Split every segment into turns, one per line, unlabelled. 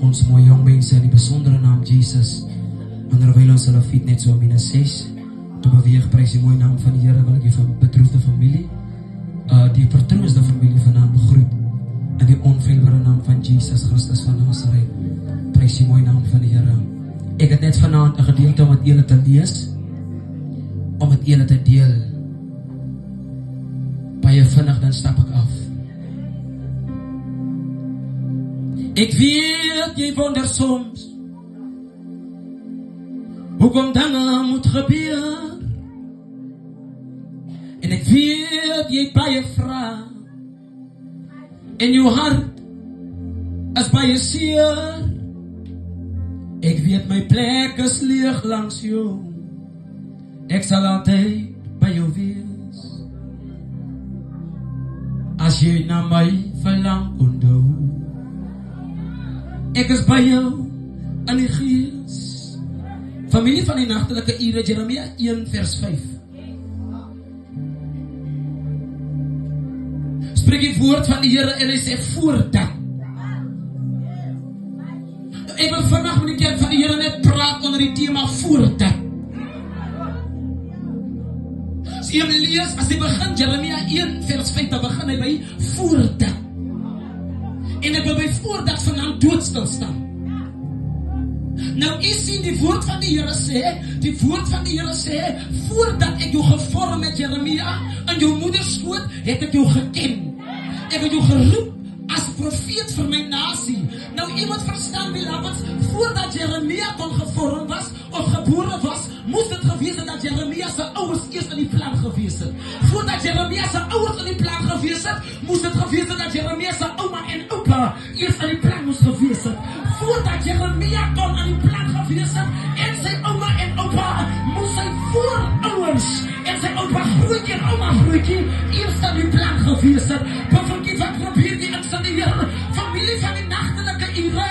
ons mooi jong mense in die besondere naam Jesus. Terwyl ons hulle feet net so minus 6 te beweeg, prys die mooie naam van die Here, wil ek die van bedroefde familie, die vertroosde familie vanaand begroet in die onfeilbare naam van Jesus Christus van Nazareth. Prys die mooie naam van die Here. Ek het net vanaand 'n gedeelte om met julle te lees, om met julle te deel. Baie vinnig, dan stap ek af. Ek weet jy wonder soms hoekom dinge moet gebeur, en ek weet jy baie vrae en jou hart is baie seer. Ek weet my plek is leeg langs jou, ek sal altyd by jou wees. As jy na my verlang onthou, ek is by jou in die gees. Familie van die nagtelike ure, Jeremia 1 vers 5. Spreek die woord van die Here en hy sê voordat. Ek wil vandag met die kerk van die Here net praat onder die tema voordat. As jy hem lees, as hy begin Jeremia 1 vers 5, dan begin hy by voordat. En ek wil by voordat vanaand doodstil staan. Nou jy sien die woord van die Here sê, voordat ek jou gevorm het Jeremia, in jou moederskoot, het ek jou geken. Ek het jou geroep as profeet vir my nasie. Nou jy moet verstaan, beloveds, voordat Jeremia kon gevorm was, of gebore was, moes dit gewees het dat Jeremia sy ouers eers in die plan gewees het. Voordat Jeremia sy ouers in die plan gewees het, moes dit gewees het dat Jeremia sy ouma en opa eers in die plan moes gewees het. Voordat Jeremia kon in die plan gewees het, en sy ouma en opa, moes sy voorouers en sy opa grootjie en ouma grootjie eers in die plan gewees het. Bevinkie wat probeer die insideer, familie van die nagtelike ure,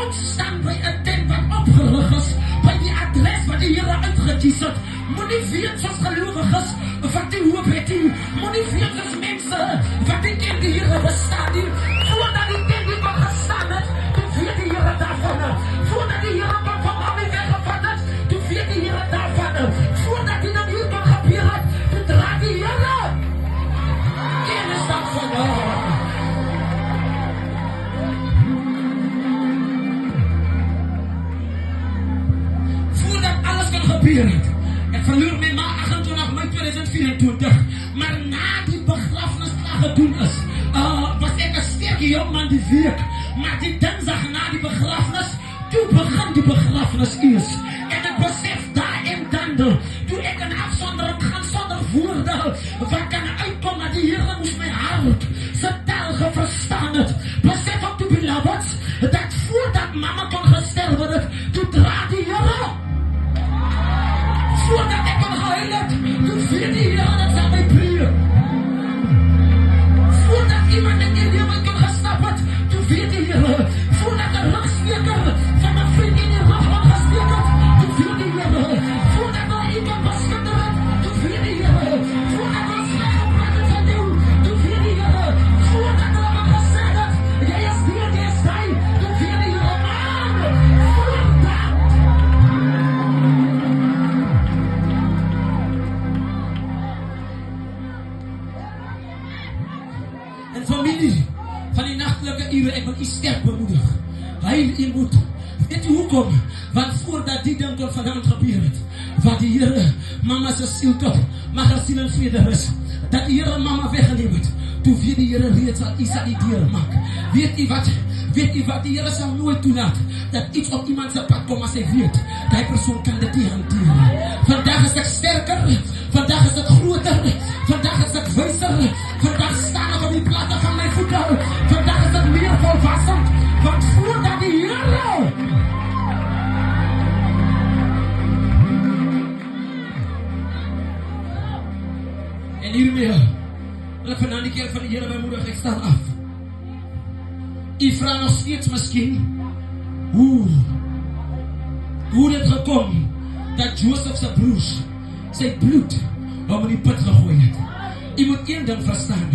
ons staan by 'n tent wat opgerig is, by die adres wat die Here uitgekies het. Moenie weet soos gelowiges wat die hoop het nie. Moenie weet soos mense wat die ken die Here bestaan nie. Voordat die tent nie mag gestaan het, toe weet die Here daarvan. Voordat die Here wat van al die weggevat het, toe weet die Here daarvan. Voordat die dan hier kan gebeur het, toe dra die Here kennis daarvan. Voordat alles kan gebeur het. Ek verloor my ma 28 Mei 2024, maar na die begrafenis klaar gedoen is, was ek 'n sterke jongman die week, maar die dinsdag na die begrafenis, toe begin die begrafenis eers, en ek besef daar en dan, toe ek in afsondering gaan sonder woorde, wat kan uitkom, dat die Here moes my hart, sy taal verstaan het, besef ek toe beloveds, dat voordat mama kon gesterf het, toe dra die Here, voordat ek kon gehuil het, toe weet die Here dat sy my breek. Voordat iemand in die lewe kon gestap het, toe weet die Here. Voordat 'n rugsteker van 'n vriend in die rug gesteek het, toe weet die Here. Voordat daar iemand beskinder het, toe weet die Here. Voordat ons weggepraat het van jou, toe weet die Here. Voordat hulle gesê het, jy is hier, jy is hy, toe weet die Here. En familie van die nagtelike ure, ek wil u sterk bemoedig. Heil u moed. Weet u hoekom? Want voordat die ding tot vanaand gebeur het, wat die Here mama se siel tot, mag haar siel in vrede rus, dat die Here mama weggeneem het, toe weet die Here reeds wat u sal die deur maak. Weet u wat, die Here sal nooit toelaat, dat iets op iemand se pad kom as hy weet, die persoon kan dit nie hanteer. Vandag is ek sterker, vandag is ek groter, vandag is ek wyser, vandag staan ek op die platte van my voete, vandag is ek meer volwassen, want voordat die Here en hiermee, wil ek vanaand die kerk van die Here bemoedig, ek staan af. U vra nog steeds miskien, hoe dit gekom, dat Joseph se broers, sy bloed, hom in die put gegooi het. U moet een ding verstaan,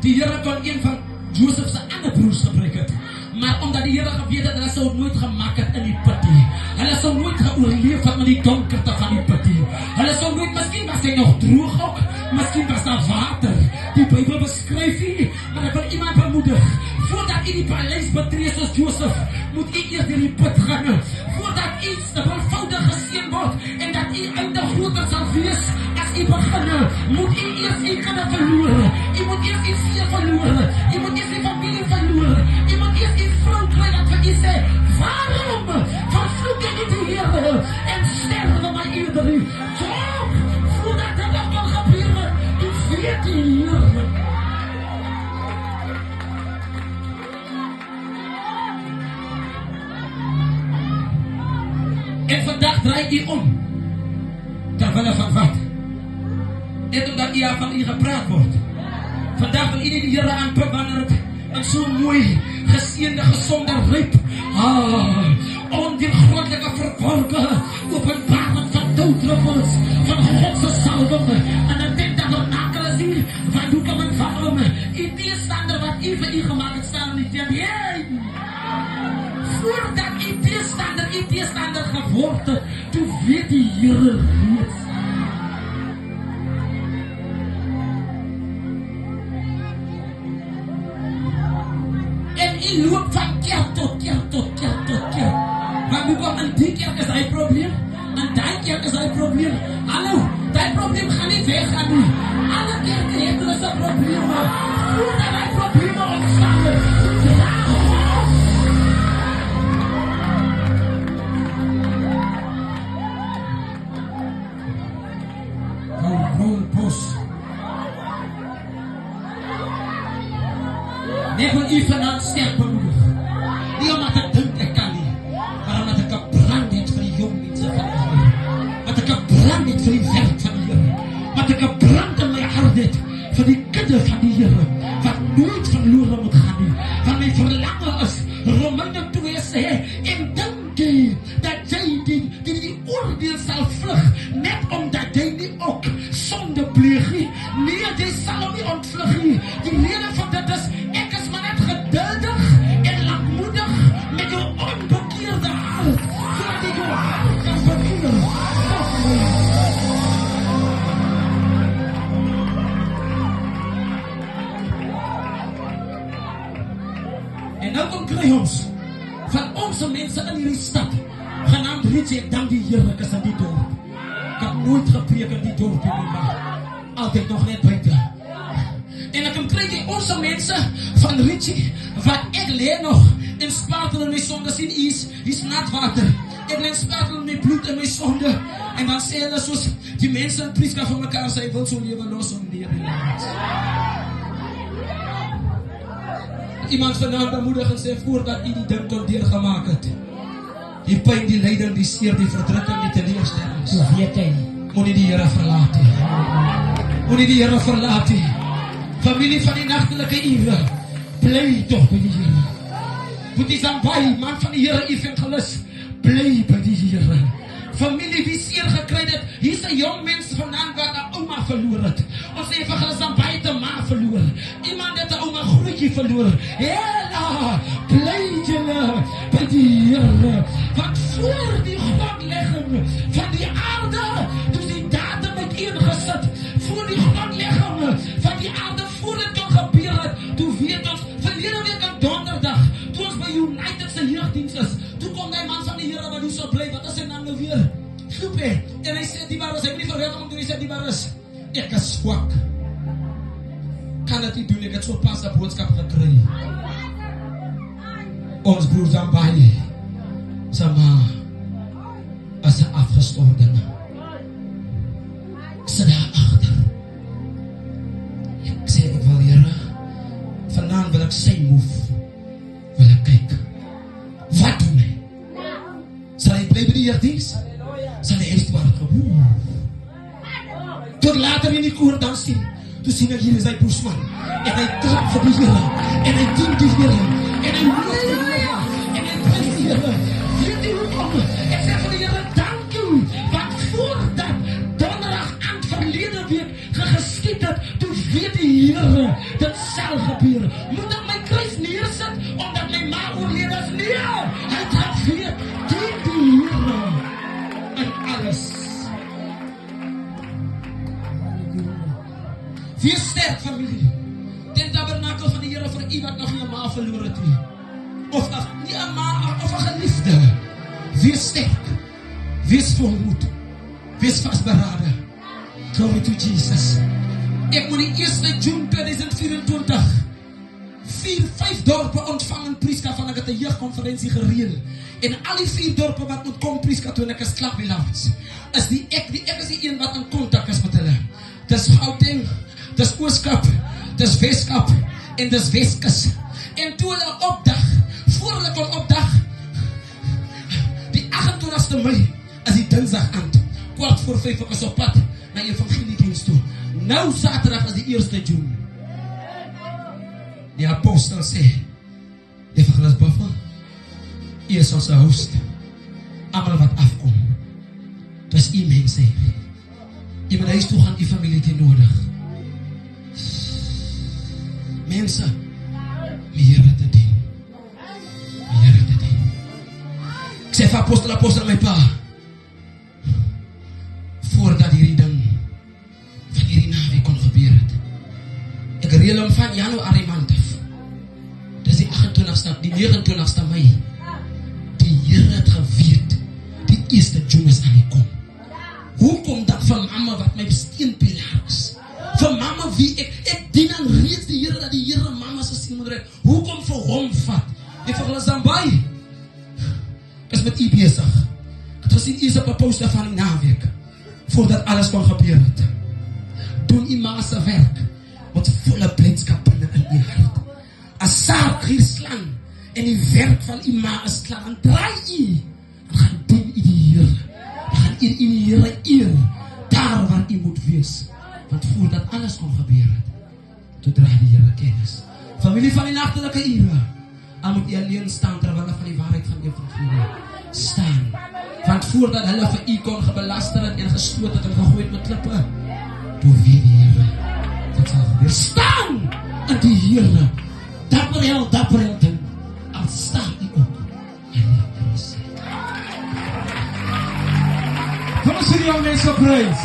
die Here kon een van Joseph se ander broers gebruik het, maar omdat die Here geweet het, hulle sou nooit gemaak het in die put nie. Hulle sou nooit geoorleef het met die donkerte van die put nie. Hulle sou nooit, miskien was hy nog droog ook, miskien was daar water. Die Bybel beskryf nie, maar ek wil iemand bemoedig. Voordat u die paleis betree soos Josef, moet u eers deur die put gaan. Voordat iets eenvoudig geseën word en dat u eindig groter sal wees as u begin, moet u eers u kinders verloor. U moet eers u seun verloor. U moet eers u familie verloor. U moet eers u vrou kry dat vir u sê, waarom vervloek jy nie die Here en sterwe my eerder? Kom, voordat dit nog kan gebeur, u weet die Here. En vandag draai u om. Terwille van wat? Net omdat u van u gepraat word. Vandag wil u nie die Here aanbid wanneer het in so mooi, geseënde, gesonde ryp. Ondeurgrondelike verborge openbaring van doodruppels, van Godse salwing. En dan denk dat er naker is hier, van hoe kan men vallen? U tegenstander wat u vir u gemaakt het, staan niet in. Voordat u tegenstander geword het, toe weet die Here reeds. En u loop van kerk tot kerk tot kerk tot kerk. Maar hoe kom in die kerk is hy probleem? In die kerk is hy probleem. Hallo, die probleem gaan nie weggaan nie. Alle kerke het hulle se probleme. Voordat hy probleme ontstaan, draag God. Ek wil u vanaand sterk bemoedig. Nie omdat ek dink ek kan nie, maar omdat ek 'n brand het vir die jong mense van die Here. Wat ek 'n brand het vir die werk van die Here. Wat ek 'n brand in my hart het vir die kinders van die Here, wat nooit verlore moet gaan nie. Van my verlange is, Romeine 2 sê, en dink jy dat jy die oordeel sal vlug, net omdat jy nie ook sonde pleeg nie. Nee, jy sal hom nie ontvlug nie. Die rede van dit is, ek is maar net geduldig en lankmoedig met jou onbekeerde hart, sodat jy jou hart kan bekeer. En nou kom kry ons van onze mense in hierdie stad, genaamd Richie, ek dank die Here, ek is in die dorp. Ek heb nooit gepreek in die dorp nie, maar altyd nog net buite. En ek kry die onze mense van Richie, wat ek leer nog en spartel in my sonde sien, is natwater. Ek leer spartel in my bloed en my sonde. En dan sê hulle soos, die mense in Prieska van mekaar sê, wil so lewe los om leer die land. Iemand vanavond bemoedig en sê, voordat u die ding tot deurgemaak het, die pyn, die lyding, die seer, die verdrukking, die teleurstellings,
So weet hy.
moet nie die Here verlaat nie. Moet nie die Here verlaat nie. Familie van die nachtelike ure, bly toch by die Here. Moet die Zambai, man van die Here, evangelis, bly by die Here. Familie wie seer gekry het, hier is 'n jong mens vandaan wat 'n ouma verloor het. Ons evangelis Zambai het 'n ma verloor. Iemand het 'n ouma grootjie verloor. Hela, bly julle by die Here. Want voor die grondlegging van die aarde, toe die datum uiteengesit, voor die grondlegging van die aarde, voor dit kon gebeur het, toe weet ons, verlede week aan donderdag, toe ons by United se jeugdiens is, toe kom die man van die Here wat hier so bly, wat is sy naam nou weer? Groepe, en hy sê die Barus, hy het nie verwelkom toe hy sê die Barus, ek is swak. Kan dit nie doen, ek het so pas 'n boodskap gekry. Ons broer Zambai, sama, as 'n afgestorvene. Ek sit daar agter. Ek sê, ek wil Here, vanaand wil ek sy move, wil ek kyk. Wat doen hy? Sal hy bly by die jeugdiens? Sal hy eerst waar geboe? Tot later in die koor dan sien, toe sien ek hier is hy Boesman, en hy klap vir die Here, en hy dien die Here, en hy loof die Here, en hy prys die Here. Weet jy hoekom? Ek sê vir die Here, dank u, want voordat donderdag aan verlede week geskied het, toe weet die Here, dit sal gebeur. Moet ek my kruis neersit, omdat my ma oor of 'n ma of 'n geliefde. Wees sterk. Wees volmoed. Wees vastberade. Glory to Jesus. Ek moet die 1 June 2024 5 dorpe ontvang in Prieska van ek het 'n jeugkonferensie gereël. En al die 4 dorpe wat moet kom Prieska toe en ek is klap belands. Ek is die een wat in kontak is met hulle. Dis Gauteng, dis Ooskap, dis Weskap en dis Weskus. En toe hulle opdag, voor hulle kon opdag, die 28ste Mei is die Dinsdag aand, 4:45 ek is op pad na evangeliediens toe. Nou Saterdag is die 1 June. Die apostel sê, Evangelis Buffel, u is ons host, almal wat afkom. Dis u mense. Jy moet huis toe gaan, u familie het nodig. Mense, die Here te dien. Die Here te dien. Ek sê vir apostel my pa, voordat hierdie ding van hierdie naweek kon gebeur het. Ek reël hom van Januarie maand af. Dis die 28ste, die 29ste Mei. Die Here het geweet, die 1 June is aan die kom. Hoekom dat vir mamma wat my steenpilaar is? Vir mamma wie ek dien aan reeds die Here, dat die Here mamma se siel moet red. Hoekom vir hom vat? Evangelis dan by. Is met u besig. Het gesien u is op 'n poster van die naweek, voordat alles kon gebeur het. Doen u ma se werk, met volle blydskap binne in u hart. As saak hier slaan, en die werk van u ma is klaar, dan draai u, en gaan dien u die Here. Dan gaan u die Here eer, daar waar u moet wees. Want voordat alles kon gebeur het, toe draai die Here kennis. Familie van die nachtelike ure, al moet u alleen staan, terwyl van die waarheid van evangelie staan. Want voordat hulle vir u kon gebelaster het en gestoot het en gegooi het met klippe, toe weet die Here, wat sal gebeur. Staan in die Here, dapper held, al staan u ook in die kruis. Kom ons sien die ou mense prys.